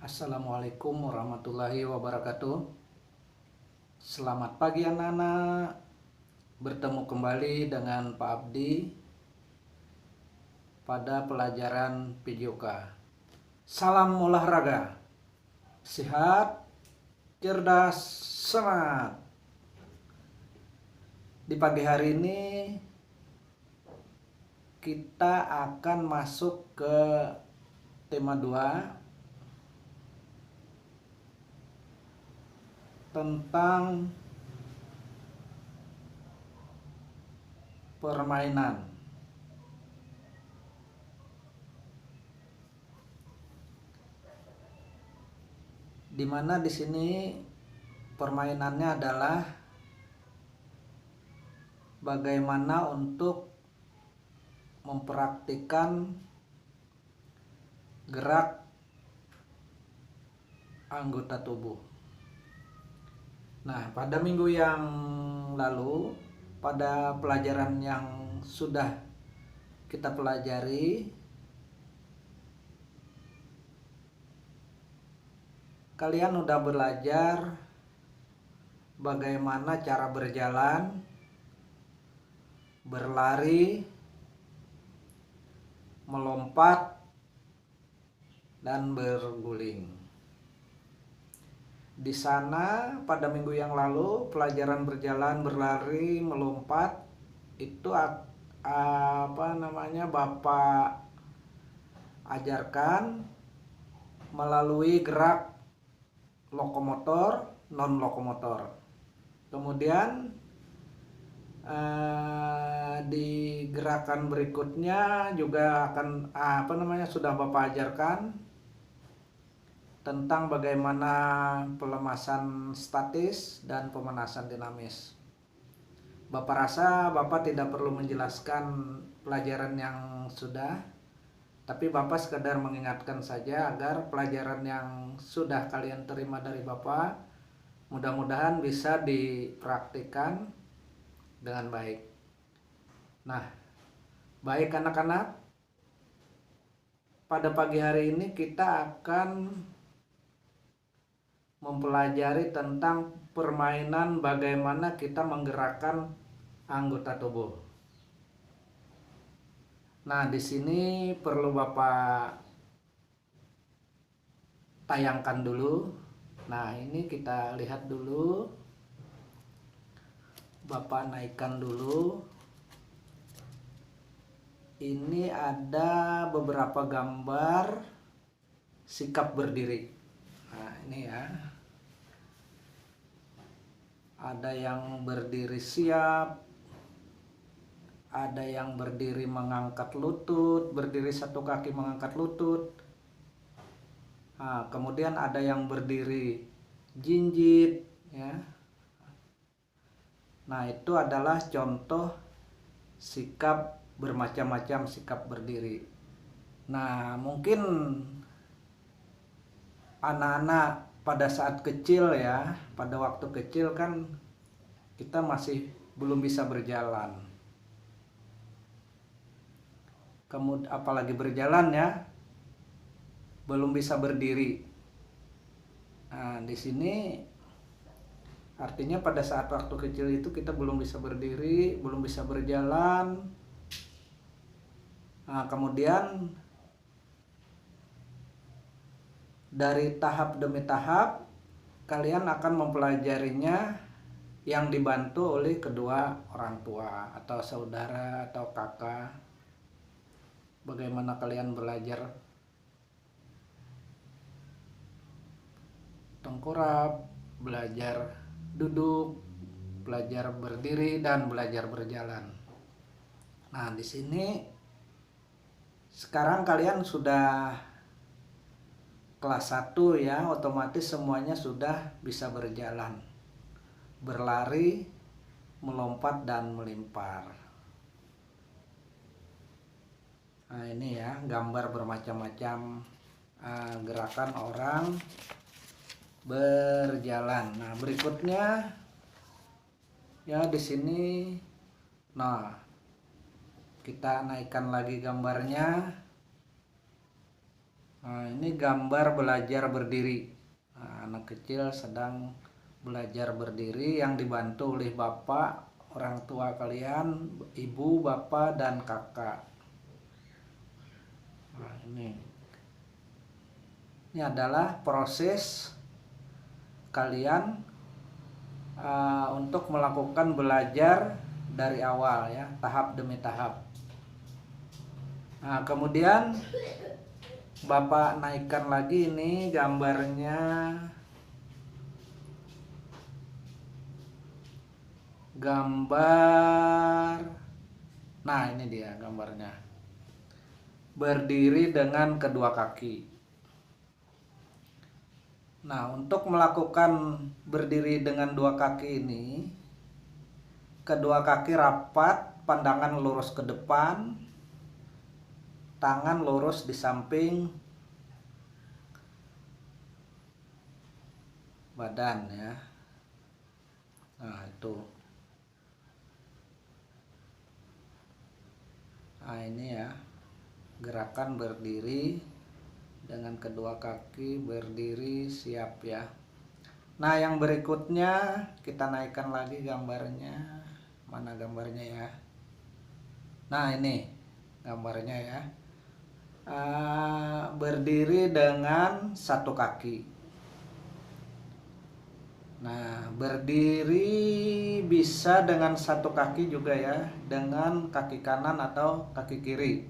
Assalamualaikum warahmatullahi wabarakatuh. Selamat pagi anak-anak. Bertemu kembali dengan Pak Abdi pada pelajaran PJOK. Salam olahraga. Sehat, cerdas, semangat. Di pagi hari ini kita akan masuk ke tema 2 tentang permainan. Dimana di sini permainannya adalah bagaimana untuk mempraktikkan gerak anggota tubuh. Nah, pada minggu yang lalu, pada pelajaran yang sudah kita pelajari, kalian udah belajar bagaimana cara berjalan, berlari, melompat, dan berguling. Di sana pada minggu yang lalu pelajaran berjalan, berlari, melompat itu Bapak ajarkan melalui gerak lokomotor, non lokomotor. Kemudian di gerakan berikutnya juga akan sudah Bapak ajarkan tentang bagaimana pelemasan statis dan pemanasan dinamis. Bapak rasa Bapak tidak perlu menjelaskan pelajaran yang sudah, tapi Bapak sekedar mengingatkan saja agar pelajaran yang sudah kalian terima dari Bapak mudah-mudahan bisa dipraktikkan dengan baik. Nah, baik anak-anak, pada pagi hari ini kita akan mempelajari tentang permainan bagaimana kita menggerakkan anggota tubuh. Nah, di sini perlu Bapak tayangkan dulu. Nah, ini kita lihat dulu. Bapak naikkan dulu. Ini ada beberapa gambar sikap berdiri. Nah, ini ya. Ada yang berdiri siap, ada yang berdiri mengangkat lutut, berdiri satu kaki mengangkat lutut. Nah, kemudian ada yang berdiri jinjit, ya. Nah, itu adalah contoh sikap bermacam-macam sikap berdiri. Nah, mungkin anak-anak pada saat kecil ya, pada waktu kecil kan kita masih belum bisa berjalan. Kemudian apalagi berjalan ya, belum bisa berdiri. Nah, di sini artinya pada saat waktu kecil itu kita belum bisa berdiri, belum bisa berjalan. Nah, kemudian dari tahap demi tahap kalian akan mempelajarinya yang dibantu oleh kedua orang tua atau saudara atau kakak. Bagaimana kalian belajar tengkurap, belajar duduk, belajar berdiri, dan belajar berjalan. Nah, di sini sekarang kalian sudah kelas 1 ya, otomatis semuanya sudah bisa berjalan, berlari, melompat, dan melimpar. Nah, ini ya gambar bermacam-macam gerakan orang berjalan. Nah, berikutnya ya di sini. Nah, kita naikkan lagi gambarnya. Nah, ini gambar belajar berdiri. Nah, anak kecil sedang belajar berdiri yang dibantu oleh bapak, orang tua kalian, ibu, bapak, dan kakak. Nah, ini adalah proses kalian untuk melakukan belajar dari awal ya, tahap demi tahap. Nah, kemudian Bapak naikkan lagi ini gambarnya. Nah, ini dia gambarnya. Berdiri dengan kedua kaki. Nah, untuk melakukan berdiri dengan dua kaki ini, kedua kaki rapat, pandangan lurus ke depan, tangan lurus di samping badan ya. Nah, itu. Nah, ini ya, gerakan berdiri dengan kedua kaki, berdiri siap ya. Nah, yang berikutnya kita naikkan lagi gambarnya. Mana gambarnya ya? Nah, ini gambarnya ya. Berdiri dengan satu kaki. Nah, berdiri bisa dengan satu kaki juga ya, dengan kaki kanan atau kaki kiri.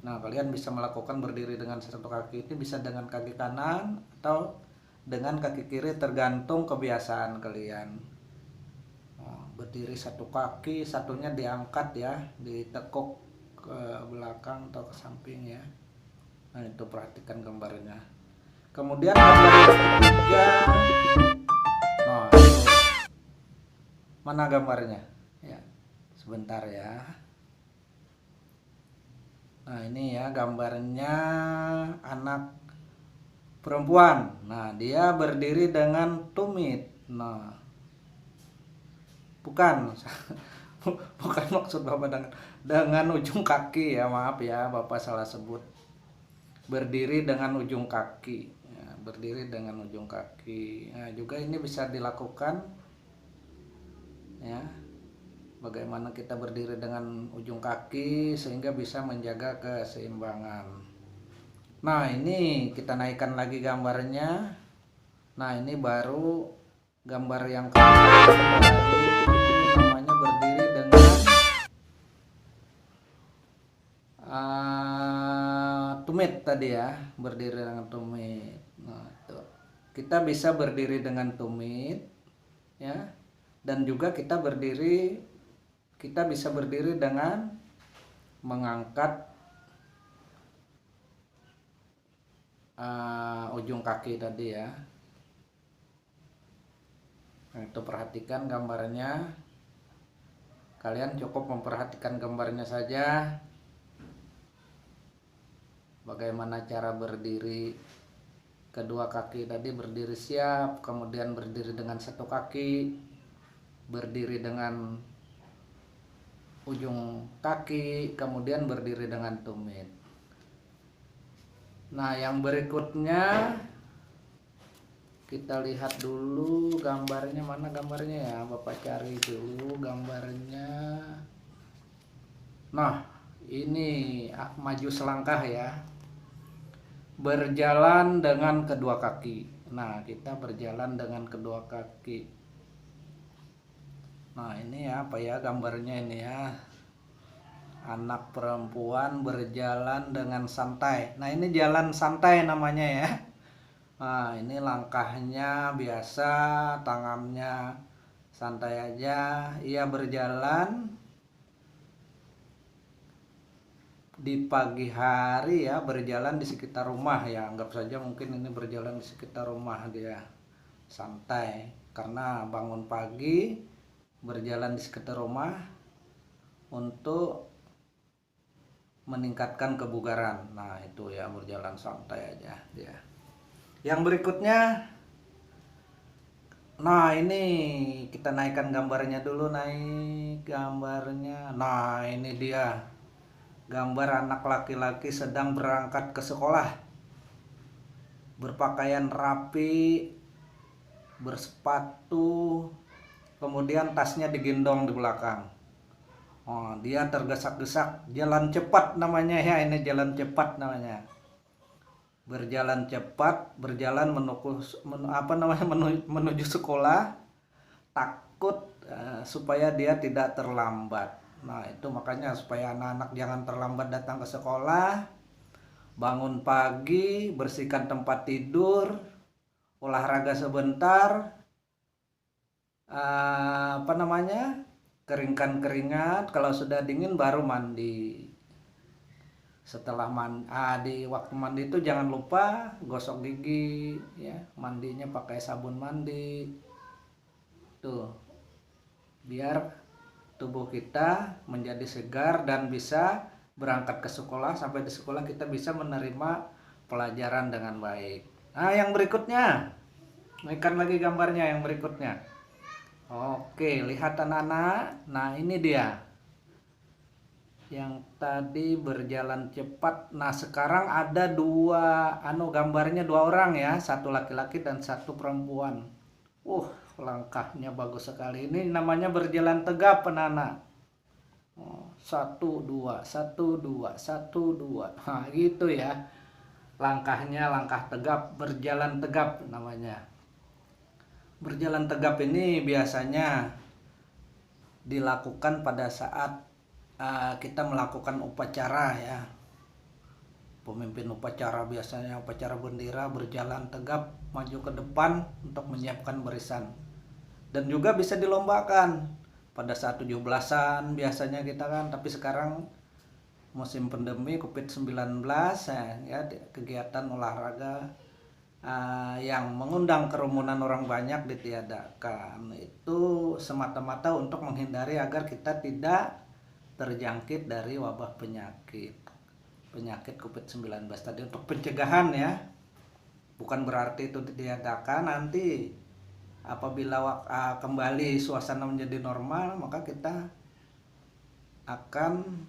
Nah, kalian bisa melakukan berdiri dengan satu kaki ini bisa dengan kaki kanan atau dengan kaki kiri, tergantung kebiasaan kalian. Berdiri satu kaki, satunya diangkat ya, ditekuk ke belakang atau ke samping ya. Nah, itu perhatikan gambarnya. Kemudian gambar ketiga. Nah, mana gambarnya? Ya, sebentar ya. Nah, ini ya gambarnya anak perempuan. Nah, dia berdiri dengan tumit. Nah, bukan bukan maksud Bapak dengan ujung kaki ya, maaf ya, Bapak salah sebut. Berdiri dengan ujung kaki ya, berdiri dengan ujung kaki. Nah, juga ini bisa dilakukan ya, bagaimana kita berdiri dengan ujung kaki sehingga bisa menjaga keseimbangan. Nah, ini kita naikkan lagi gambarnya. Nah, ini baru gambar yang namanya berdiri dengan tumit tadi ya, berdiri dengan tumit. Nah, itu. Kita bisa berdiri dengan tumit ya, dan juga kita bisa berdiri dengan mengangkat ujung kaki tadi ya. Nah, itu perhatikan gambarnya. Kalian cukup memperhatikan gambarnya saja. Bagaimana cara berdiri kedua kaki tadi, berdiri siap, kemudian berdiri dengan satu kaki, berdiri dengan ujung kaki, kemudian berdiri dengan tumit. Nah, yang berikutnya kita lihat dulu gambarnya. Mana gambarnya ya? Bapak cari dulu gambarnya. Nah, ini maju selangkah ya. Berjalan dengan kedua kaki. Nah, kita berjalan dengan kedua kaki. Nah, ini ya, apa ya gambarnya ini ya. Anak perempuan berjalan dengan santai. Nah, ini jalan santai namanya ya. Nah, ini langkahnya biasa, tangannya santai aja. Ia berjalan di pagi hari ya, berjalan di sekitar rumah ya. Anggap saja mungkin ini berjalan di sekitar rumah dia. Santai karena bangun pagi, berjalan di sekitar rumah untuk meningkatkan kebugaran. Nah, itu ya, berjalan santai aja dia. Yang berikutnya, nah ini kita naikkan gambarnya dulu, naik gambarnya. Nah, ini dia gambar anak laki-laki sedang berangkat ke sekolah. berpakaian rapi, bersepatu, kemudian tasnya digendong di belakang. Oh, dia tergesak-gesak, jalan cepat namanya ya, ini jalan cepat namanya. Berjalan cepat, berjalan menuju sekolah, takut supaya dia tidak terlambat. Nah, itu makanya supaya anak-anak jangan terlambat datang ke sekolah, bangun pagi, bersihkan tempat tidur, olahraga sebentar, keringkan keringat, kalau sudah dingin baru mandi. Setelah di waktu mandi itu jangan lupa gosok gigi ya, mandinya pakai sabun mandi tuh, biar tubuh kita menjadi segar dan bisa berangkat ke sekolah. Sampai di sekolah kita bisa menerima pelajaran dengan baik. Nah, yang berikutnya, naikkan lagi gambarnya yang berikutnya. Oke, lihat anak-anak. Nah, ini dia. Yang tadi berjalan cepat. Nah, sekarang ada gambarnya dua orang ya, satu laki-laki dan satu perempuan. Langkahnya bagus sekali. Ini namanya berjalan tegap, anak-anak. 1 2 1 2 1 2. Nah, gitu ya. Langkahnya langkah tegap, berjalan tegap namanya. Berjalan tegap ini biasanya dilakukan pada saat kita melakukan upacara ya. Pemimpin upacara biasanya upacara bendera berjalan tegap maju ke depan untuk menyiapkan barisan. Dan juga bisa dilombakan pada saat 17-an biasanya kita kan, tapi sekarang musim pandemi COVID-19 ya, kegiatan olahraga yang mengundang kerumunan orang banyak ditiadakan. Itu semata-mata untuk menghindari agar kita tidak terjangkit dari wabah penyakit COVID-19 tadi, untuk pencegahan ya. Bukan berarti itu ditiadakan, nanti apabila kembali suasana menjadi normal, maka kita akan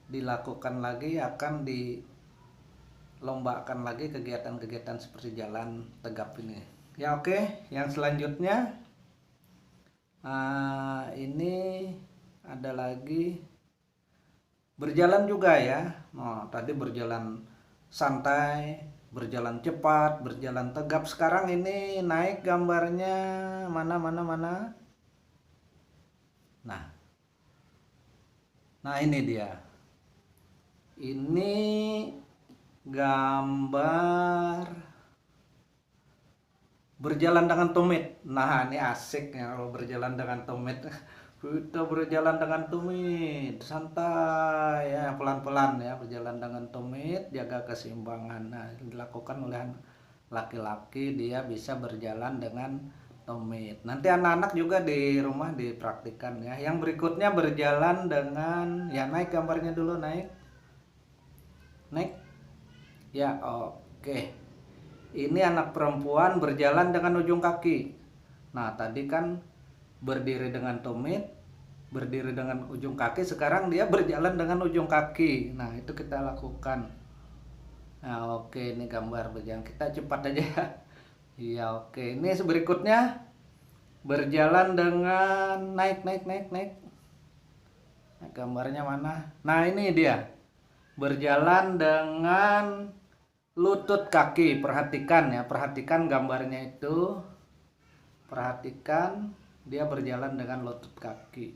dilakukan lagi, akan dilombakan lagi kegiatan-kegiatan seperti jalan tegap ini ya. Oke, yang selanjutnya ini ada lagi berjalan juga ya. Tadi berjalan santai, berjalan cepat, berjalan tegap. Sekarang ini naik gambarnya, mana. Nah ini dia. Ini gambar berjalan dengan tumit. Nah, ini asik ya kalau berjalan dengan tumit. Kita berjalan dengan tumit, santai ya, pelan-pelan ya, berjalan dengan tumit, jaga keseimbangan. Nah, dilakukan oleh laki-laki, dia bisa berjalan dengan tumit. Nanti anak-anak juga di rumah dipraktikkan ya. Yang berikutnya berjalan dengan, ya naik gambarnya dulu, naik ya. Oke, ini anak perempuan berjalan dengan ujung kaki. Nah, tadi kan berdiri dengan tumit, berdiri dengan ujung kaki, sekarang dia berjalan dengan ujung kaki. Nah, itu kita lakukan. Nah, oke, ini gambar berjalan, kita cepat aja ya. Iya, oke, ini berikutnya berjalan dengan naik. Nah, gambarnya mana? Nah, ini dia berjalan dengan lutut kaki. Perhatikan ya, perhatikan gambarnya itu, perhatikan dia berjalan dengan lutut kaki.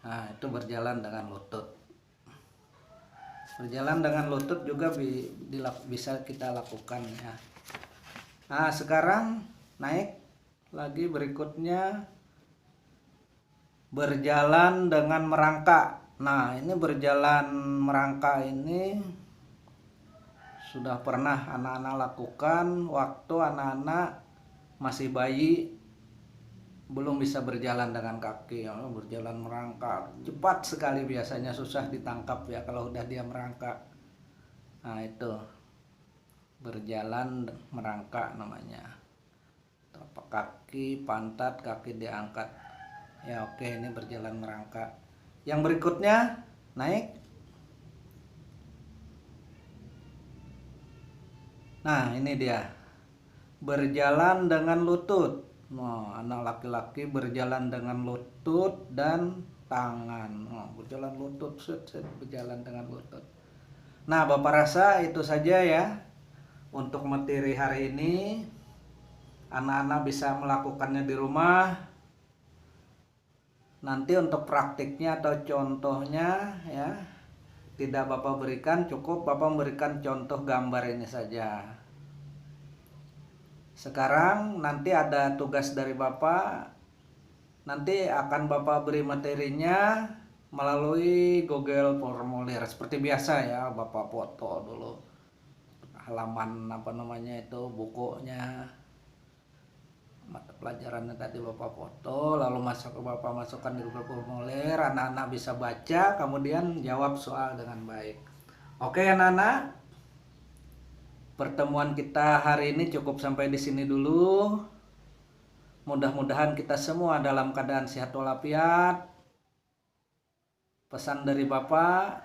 Nah, itu berjalan dengan lutut. Berjalan dengan lutut juga bisa kita lakukan ya. Nah, sekarang naik lagi, berikutnya berjalan dengan merangkak. Nah, ini berjalan merangkak ini sudah pernah anak-anak lakukan waktu anak-anak masih bayi, belum bisa berjalan dengan kaki ya, berjalan merangkak cepat sekali, biasanya susah ditangkap ya kalau udah dia merangkak. Nah, itu berjalan merangkak namanya. Telapak kaki, pantat, kaki diangkat ya. Oke, ini berjalan merangkak. Yang berikutnya naik. Nah, ini dia. Berjalan dengan lutut. Nah, anak laki-laki berjalan dengan lutut dan tangan. Nah, berjalan lutut, berjalan dengan lutut. Nah, Bapak rasa itu saja ya untuk materi hari ini. Anak-anak bisa melakukannya di rumah. Nanti untuk praktiknya atau contohnya ya, tidak Bapak berikan, cukup Bapak memberikan contoh gambar ini saja. Sekarang nanti ada tugas dari Bapak. Nanti akan Bapak beri materinya melalui Google Formulir seperti biasa ya. Bapak foto dulu halaman bukunya, mata pelajarannya tadi Bapak foto, lalu Bapak masukkan di Google Formulir. Anak-anak bisa baca, kemudian jawab soal dengan baik. Oke anak-anak, pertemuan kita hari ini cukup sampai di sini dulu. Mudah-mudahan kita semua dalam keadaan sehat walafiat. Pesan dari Bapak,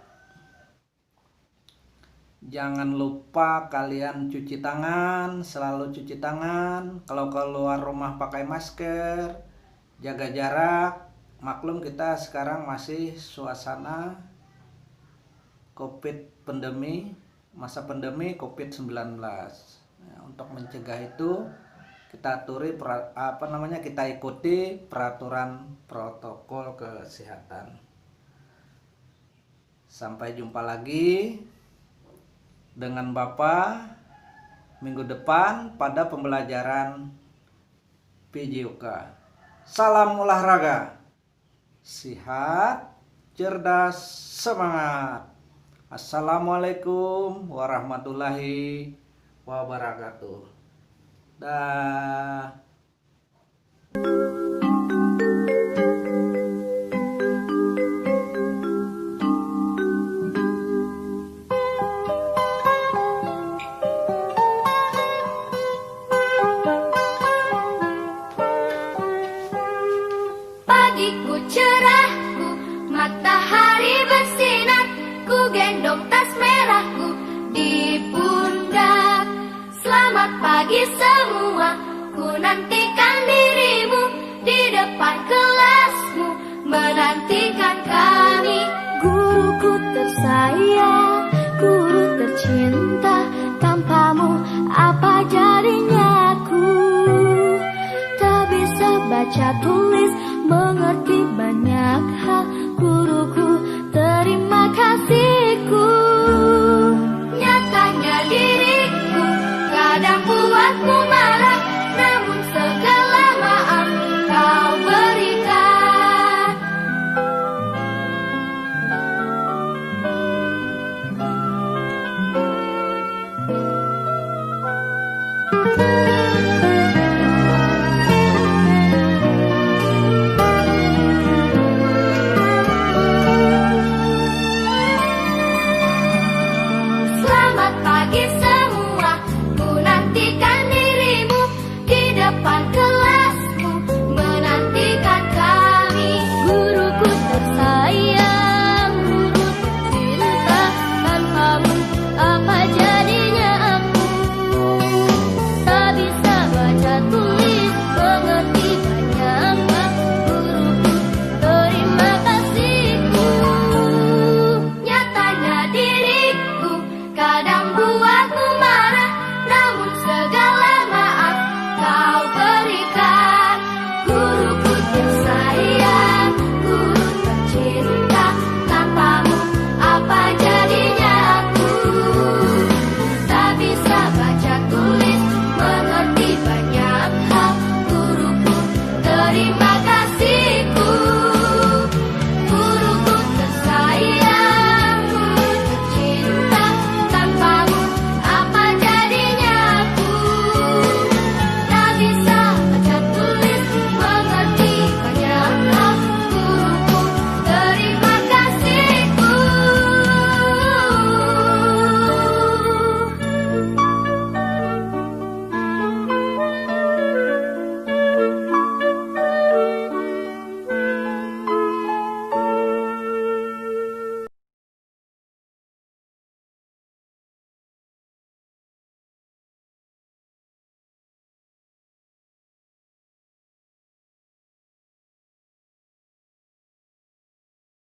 jangan lupa kalian cuci tangan, selalu cuci tangan. Kalau keluar rumah pakai masker, jaga jarak. Maklum kita sekarang masih suasana COVID pandemi, masa pandemi COVID-19. Nah, untuk mencegah itu kita kita ikuti peraturan protokol kesehatan. Sampai jumpa lagi dengan Bapak minggu depan pada pembelajaran PJOK. Salam olahraga, sehat, cerdas, semangat. Assalamualaikum warahmatullahi wabarakatuh. Dah. Pagiku cerahku, matahari bersinar, ku gendong tas merahku di pundak. Selamat pagi semua, ku nantikan dirimu di depan kelasmu, menantikan kami. Guruku tersayang, guru tercinta, tanpamu apa jadinya aku? Tak bisa baca tulis, mengerti banyak